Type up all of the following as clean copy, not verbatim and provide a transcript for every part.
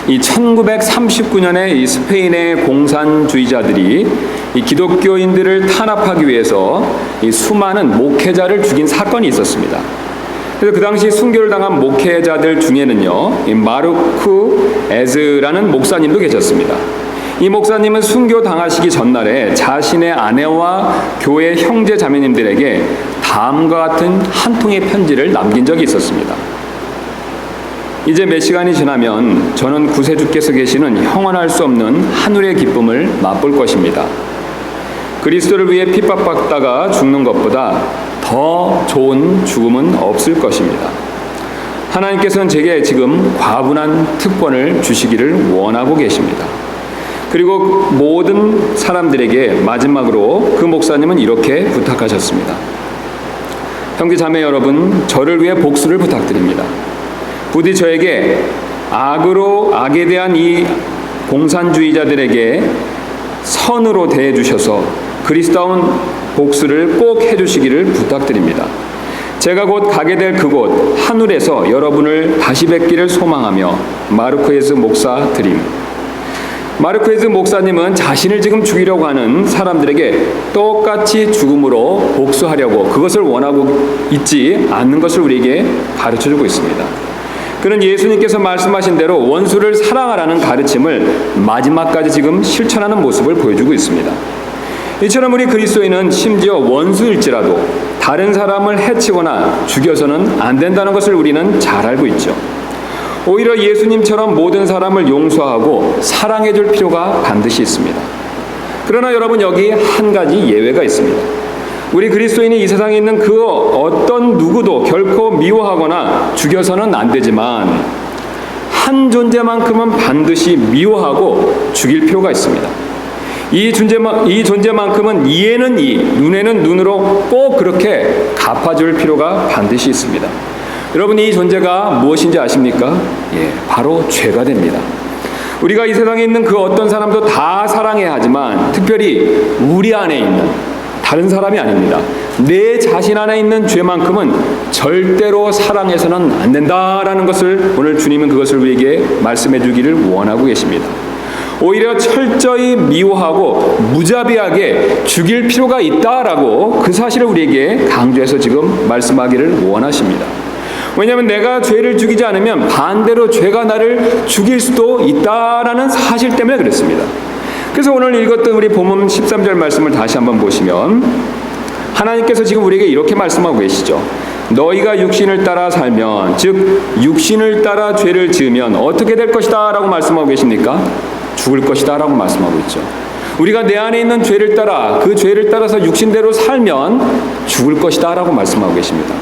이 1939년에 이 스페인의 공산주의자들이 이 기독교인들을 탄압하기 위해서 이 수많은 목회자를 죽인 사건이 있었습니다. 그래서 그 당시 순교를 당한 목회자들 중에는요, 이 마르크 에즈라는 목사님도 계셨습니다. 이 목사님은 순교 당하시기 전날에 자신의 아내와 교회 형제 자매님들에게 다음과 같은 한 통의 편지를 남긴 적이 있었습니다. 이제 몇 시간이 지나면 저는 구세주께서 계시는 형언할 수 없는 하늘의 기쁨을 맛볼 것입니다. 그리스도를 위해 핍박받다가 죽는 것보다 더 좋은 죽음은 없을 것입니다. 하나님께서는 제게 지금 과분한 특권을 주시기를 원하고 계십니다. 그리고 모든 사람들에게 마지막으로 그 목사님은 이렇게 부탁하셨습니다. 형제 자매 여러분, 저를 위해 복수를 부탁드립니다. 부디 저에게 악에 대한 이 공산주의자들에게 선으로 대해주셔서 그리스도운 복수를 꼭 해주시기를 부탁드립니다. 제가 곧 가게 될 그곳 하늘에서 여러분을 다시 뵙기를 소망하며 마르코에즈 목사 드림. 마르코에즈 목사님은 자신을 지금 죽이려고 하는 사람들에게 똑같이 죽음으로 복수하려고 그것을 원하고 있지 않는 것을 우리에게 가르쳐주고 있습니다. 그는 예수님께서 말씀하신 대로 원수를 사랑하라는 가르침을 마지막까지 지금 실천하는 모습을 보여주고 있습니다. 이처럼 우리 그리스도인은 심지어 원수일지라도 다른 사람을 해치거나 죽여서는 안 된다는 것을 우리는 잘 알고 있죠. 오히려 예수님처럼 모든 사람을 용서하고 사랑해 줄 필요가 반드시 있습니다. 그러나 여러분, 여기 한 가지 예외가 있습니다. 우리 그리스도인이 이 세상에 있는 그 어떤 누구도 결코 미워하거나 죽여서는 안 되지만 한 존재만큼은 반드시 미워하고 죽일 필요가 있습니다. 이 존재만큼은 이에는 이, 눈에는 눈으로 꼭 그렇게 갚아줄 필요가 반드시 있습니다. 여러분, 이 존재가 무엇인지 아십니까? 바로 죄가 됩니다. 우리가 이 세상에 있는 그 어떤 사람도 다 사랑해야 하지만 특별히 우리 안에 있는 다른 사람이 아닙니다. 내 자신 안에 있는 죄만큼은 절대로 사랑해서는 안 된다라는 것을 오늘 주님은 그것을 우리에게 말씀해 주기를 원하고 계십니다. 오히려 철저히 미워하고 무자비하게 죽일 필요가 있다라고 그 사실을 우리에게 강조해서 지금 말씀하기를 원하십니다. 왜냐하면 내가 죄를 죽이지 않으면 반대로 죄가 나를 죽일 수도 있다라는 사실 때문에 그렇습니다. 그래서 오늘 읽었던 우리 본문 13절 말씀을 다시 한번 보시면 하나님께서 지금 우리에게 이렇게 말씀하고 계시죠. 너희가 육신을 따라 살면, 즉 육신을 따라 죄를 지으면 어떻게 될 것이다 라고 말씀하고 계십니까? 죽을 것이다 라고 말씀하고 있죠. 우리가 내 안에 있는 죄를 따라 그 죄를 따라서 육신대로 살면 죽을 것이다 라고 말씀하고 계십니다.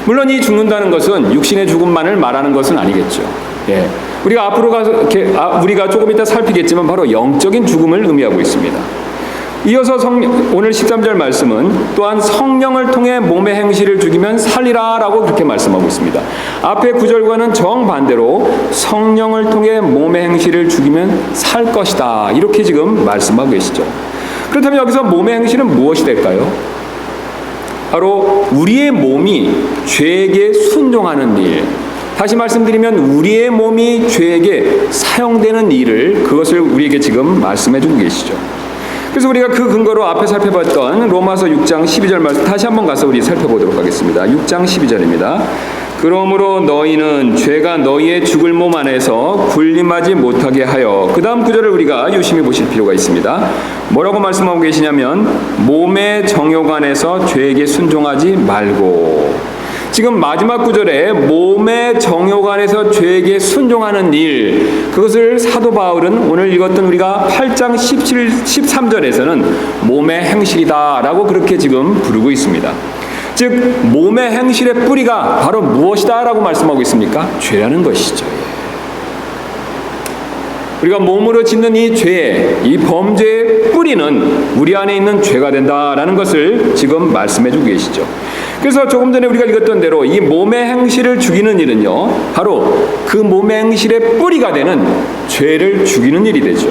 물론 이 죽는다는 것은 육신의 죽음만을 말하는 것은 아니겠죠. 우리가 앞으로 가서 우리가 조금 이따 살피겠지만 바로 영적인 죽음을 의미하고 있습니다. 이어서 오늘 13절 말씀은 또한 성령을 통해 몸의 행실을 죽이면 살리라 라고 그렇게 말씀하고 있습니다. 앞에 9절과는 정반대로 성령을 통해 몸의 행실을 죽이면 살 것이다 이렇게 지금 말씀하고 계시죠. 그렇다면 여기서 몸의 행실은 무엇이 될까요? 바로 우리의 몸이 죄에게 순종하는 일, 다시 말씀드리면 우리의 몸이 죄에게 사용되는 일을 그것을 우리에게 지금 말씀해 주고 계시죠. 그래서 우리가 그 근거로 앞에 살펴봤던 로마서 6장 12절 말씀 다시 한번 가서 우리 살펴보도록 하겠습니다. 6장 12절입니다. 그러므로 너희는 죄가 너희의 죽을 몸 안에서 군림하지 못하게 하여, 그 다음 구절을 우리가 유심히 보실 필요가 있습니다. 뭐라고 말씀하고 계시냐면 몸의 정욕안에서 죄에게 순종하지 말고, 지금 마지막 구절에 몸의 정욕안에서 죄에게 순종하는 일, 그것을 사도 바울은 오늘 읽었던 우리가 8장 13절에서는 몸의 행실이다 라고 그렇게 지금 부르고 있습니다. 즉 몸의 행실의 뿌리가 바로 무엇이다 라고 말씀하고 있습니까? 죄라는 것이죠. 우리가 몸으로 짓는 이 죄, 이 범죄의 뿌리는 우리 안에 있는 죄가 된다라는 것을 지금 말씀해 주고 계시죠. 그래서 조금 전에 우리가 읽었던 대로 이 몸의 행실을 죽이는 일은요, 바로 그 몸의 행실의 뿌리가 되는 죄를 죽이는 일이 되죠.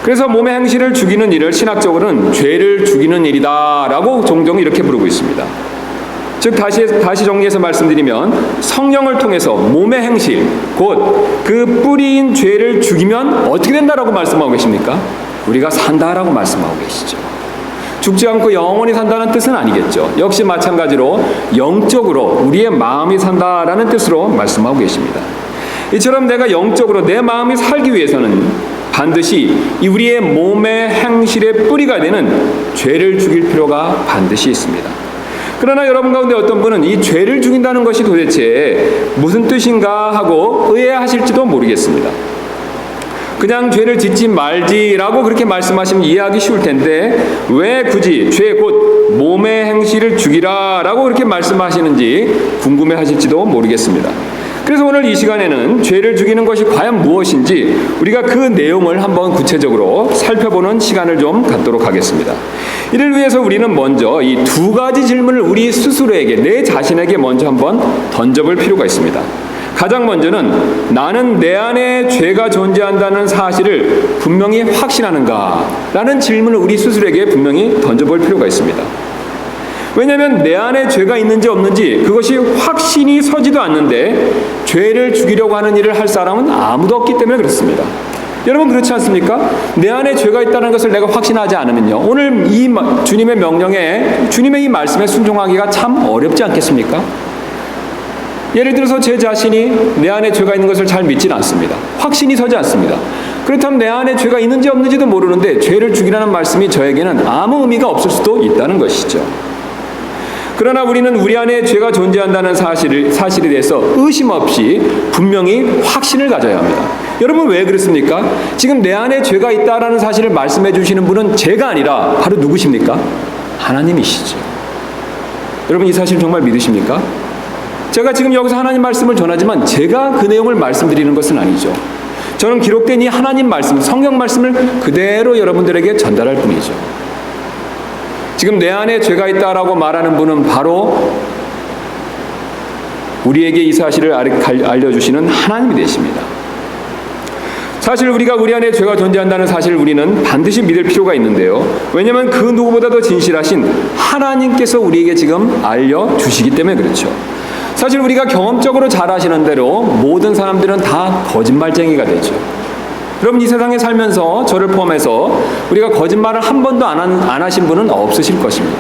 그래서 몸의 행실을 죽이는 일을 신학적으로는 죄를 죽이는 일이다 라고 종종 이렇게 부르고 있습니다. 즉 다시 정리해서 말씀드리면 성령을 통해서 몸의 행실, 곧 그 뿌리인 죄를 죽이면 어떻게 된다라고 말씀하고 계십니까? 우리가 산다라고 말씀하고 계시죠. 죽지 않고 영원히 산다는 뜻은 아니겠죠. 역시 마찬가지로 영적으로 우리의 마음이 산다라는 뜻으로 말씀하고 계십니다. 이처럼 내가 영적으로 내 마음이 살기 위해서는 반드시 우리의 몸의 행실의 뿌리가 되는 죄를 죽일 필요가 반드시 있습니다. 그러나 여러분 가운데 어떤 분은 이 죄를 죽인다는 것이 도대체 무슨 뜻인가 하고 의아하실지도 모르겠습니다. 그냥 죄를 짓지 말지라고 그렇게 말씀하시면 이해하기 쉬울 텐데 왜 굳이 죄 곧 몸의 행실을 죽이라라고 그렇게 말씀하시는지 궁금해하실지도 모르겠습니다. 그래서 오늘 이 시간에는 죄를 죽이는 것이 과연 무엇인지 우리가 그 내용을 한번 구체적으로 살펴보는 시간을 좀 갖도록 하겠습니다. 이를 위해서 우리는 먼저 이 두 가지 질문을 우리 스스로에게, 내 자신에게 먼저 한번 던져볼 필요가 있습니다. 가장 먼저는 나는 내 안에 죄가 존재한다는 사실을 분명히 확신하는가? 라는 질문을 우리 스스로에게 분명히 던져볼 필요가 있습니다. 왜냐하면 내 안에 죄가 있는지 없는지 그것이 확신이 서지도 않는데 죄를 죽이려고 하는 일을 할 사람은 아무도 없기 때문에 그렇습니다. 여러분 그렇지 않습니까? 내 안에 죄가 있다는 것을 내가 확신하지 않으면요, 오늘 이 주님의 명령에, 주님의 이 말씀에 순종하기가 참 어렵지 않겠습니까? 예를 들어서 제 자신이 내 안에 죄가 있는 것을 잘 믿지는 않습니다. 확신이 서지 않습니다. 그렇다면 내 안에 죄가 있는지 없는지도 모르는데 죄를 죽이라는 말씀이 저에게는 아무 의미가 없을 수도 있다는 것이죠. 그러나 우리는 우리 안에 죄가 존재한다는 사실에 대해서 의심 없이 분명히 확신을 가져야 합니다. 여러분 왜 그렇습니까? 지금 내 안에 죄가 있다라는 사실을 말씀해 주시는 분은 제가 아니라 바로 누구십니까? 하나님이시죠. 여러분 이 사실 정말 믿으십니까? 제가 지금 여기서 하나님 말씀을 전하지만 제가 그 내용을 말씀드리는 것은 아니죠. 저는 기록된 이 하나님 말씀, 성경 말씀을 그대로 여러분들에게 전달할 뿐이죠. 지금 내 안에 죄가 있다라고 말하는 분은 바로 우리에게 이 사실을 알려주시는 하나님이 되십니다. 사실 우리가 우리 안에 죄가 존재한다는 사실을 우리는 반드시 믿을 필요가 있는데요. 왜냐하면 그 누구보다도 진실하신 하나님께서 우리에게 지금 알려주시기 때문에 그렇죠. 사실 우리가 경험적으로 잘 아시는 대로 모든 사람들은 다 거짓말쟁이가 되죠. 여러분 이 세상에 살면서 저를 포함해서 우리가 거짓말을 한 번도 안 하신 분은 없으실 것입니다.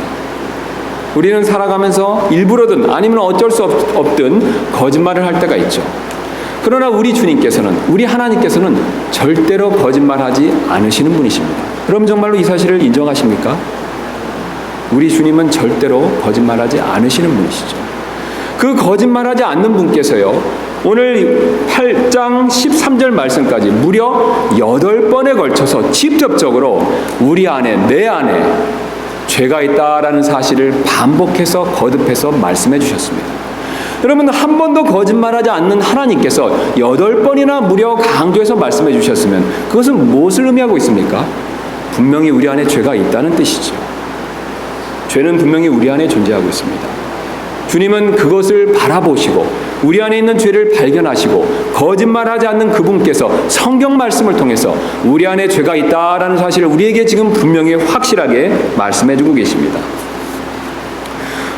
우리는 살아가면서 일부러든 아니면 어쩔 수 없든 거짓말을 할 때가 있죠. 그러나 우리 주님께서는, 우리 하나님께서는 절대로 거짓말하지 않으시는 분이십니다. 그럼 정말로 이 사실을 인정하십니까? 우리 주님은 절대로 거짓말하지 않으시는 분이시죠. 그 거짓말하지 않는 분께서요, 오늘 8장 13절 말씀까지 무려 8번에 걸쳐서 직접적으로 우리 안에, 내 안에 죄가 있다라는 사실을 반복해서 거듭해서 말씀해 주셨습니다. 여러분 한 번도 거짓말하지 않는 하나님께서 8번이나 무려 강조해서 말씀해 주셨으면 그것은 무엇을 의미하고 있습니까? 분명히 우리 안에 죄가 있다는 뜻이죠. 죄는 분명히 우리 안에 존재하고 있습니다. 주님은 그것을 바라보시고 우리 안에 있는 죄를 발견하시고 거짓말하지 않는 그분께서 성경 말씀을 통해서 우리 안에 죄가 있다라는 사실을 우리에게 지금 분명히 확실하게 말씀해주고 계십니다.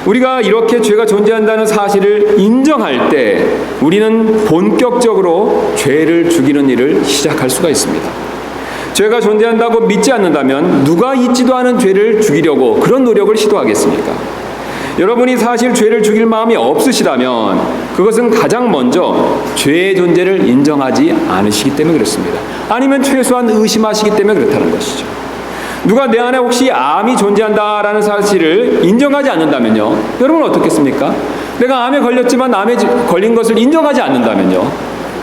우리가 이렇게 죄가 존재한다는 사실을 인정할 때 우리는 본격적으로 죄를 죽이는 일을 시작할 수가 있습니다. 죄가 존재한다고 믿지 않는다면 누가 있지도 않은 죄를 죽이려고 그런 노력을 시도하겠습니까? 여러분이 사실 죄를 죽일 마음이 없으시다면 그것은 가장 먼저 죄의 존재를 인정하지 않으시기 때문에 그렇습니다. 아니면 최소한 의심하시기 때문에 그렇다는 것이죠. 누가 내 안에 혹시 암이 존재한다라는 사실을 인정하지 않는다면요, 여러분 어떻겠습니까? 내가 암에 걸렸지만 암에 걸린 것을 인정하지 않는다면요,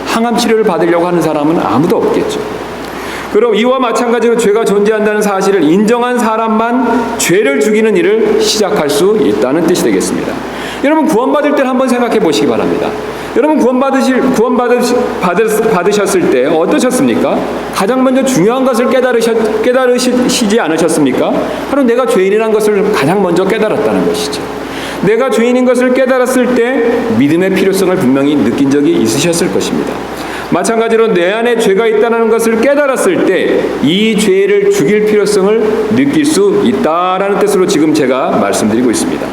항암 치료를 받으려고 하는 사람은 아무도 없겠죠. 그럼 이와 마찬가지로 죄가 존재한다는 사실을 인정한 사람만 죄를 죽이는 일을 시작할 수 있다는 뜻이 되겠습니다. 여러분 구원받을 때를 한번 생각해 보시기 바랍니다. 여러분 구원받으셨을 때 어떠셨습니까? 가장 먼저 중요한 것을 깨달으시지 않으셨습니까? 바로 내가 죄인이라는 것을 가장 먼저 깨달았다는 것이죠. 내가 죄인인 것을 깨달았을 때 믿음의 필요성을 분명히 느낀 적이 있으셨을 것입니다. 마찬가지로 내 안에 죄가 있다는 것을 깨달았을 때 이 죄를 죽일 필요성을 느낄 수 있다라는 뜻으로 지금 제가 말씀드리고 있습니다.